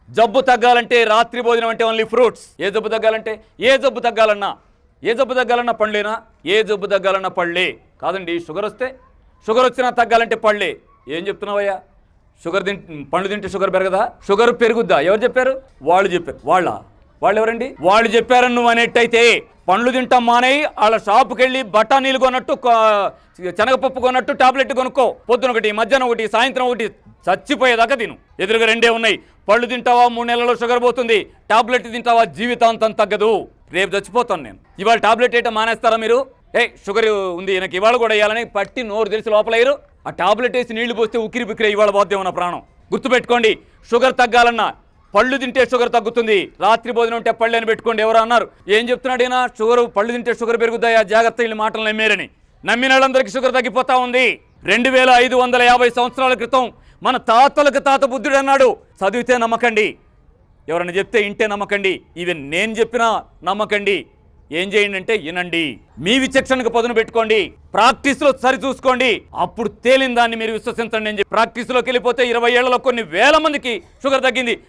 జబ్బు తగ్గాలంటే రాత్రి భోజనం అంటే ఓన్లీ ఫ్రూట్స్. ఏ జబ్బు తగ్గాలంటే ఏ జబ్బు తగ్గాలన్నా పండ్లేనా? ఏ జబ్బు తగ్గాలన్నా పళ్ళే కాదండి. షుగర్ వచ్చినా తగ్గాలంటే పళ్ళే. ఏం చెప్తున్నావయ్యా? పండ్లు తింటే షుగర్ పెరగదా? షుగర్ పెరుగుద్దా? ఎవరు చెప్పారు? వాళ్ళు చెప్పారు. వాళ్ళు ఎవరండి? వాళ్ళు చెప్పారని నువ్వు అనేట్టయితే పండ్లు తింటాం మానేయి, వాళ్ళ షాపుకి వెళ్ళి బఠానీలు కొన్నట్టు, శనగపప్పు కొన్నట్టు టాబ్లెట్ కొనుక్కో. పొద్దున ఒకటి, మధ్యాహ్నం ఒకటి, సాయంత్రం ఒకటి, చచ్చిపోయేదాకా తిను. ఎదురుగా రెండే ఉన్నాయి. పళ్ళు తింటావా 3 నెలల్లో షుగర్ పోతుంది, టాబ్లెట్ తింటావా జీవితాంతం తగ్గదు. రేపు చచ్చిపోతాను నేను. ఇవాళ టాబ్లెట్ వేయటం మానేస్తారా మీరు? షుగర్ ఉంది నాకు ఇవాళ కూడా వేయాలని పట్టి నోరు తెలిసి లోపలయ్యారు. ఆ టాబ్లెట్ వేసి నీళ్లు పోస్తే ఉక్కిరి బిక్కిరి ఇవాళ పోద్దేమో నా ప్రాణం. గుర్తుపెట్టుకోండి, షుగర్ తగ్గాలన్నా పళ్ళు తింటే షుగర్ తగ్గుతుంది. రాత్రి భోజనం ఉంటే పళ్ళు అని పెట్టుకోండి. ఎవరు అన్నారు? ఏం చెప్తున్నాడు ఈయన? పళ్ళు తింటే షుగర్ పెరుగుతాయా? జాగ్రత్త, వీళ్ళ మాటలు నమ్మేరని. నమ్మిన వాళ్ళందరికీ షుగర్ తగ్గిపోతా ఉంది. 2550 సంవత్సరాల క్రితం మన తాతలకు తాత బుద్ధుడు అన్నాడు, చదివితే నమ్మకండి, ఎవరైనా చెప్తే ఇంటే నమ్మకండి, ఈవెన్ నేను చెప్పినా నమ్మకండి. ఏం చేయండి అంటే వినండి, మీ విచక్షణకు పదును పెట్టుకోండి, ప్రాక్టీస్లో సరి చూసుకోండి, అప్పుడు తేలిన దాన్ని మీరు విశ్వసించండి అని చెప్పి ప్రాక్టీస్లోకి వెళ్ళిపోతే 20 ఏళ్లలో కొన్ని వేల మందికి షుగర్ తగ్గింది.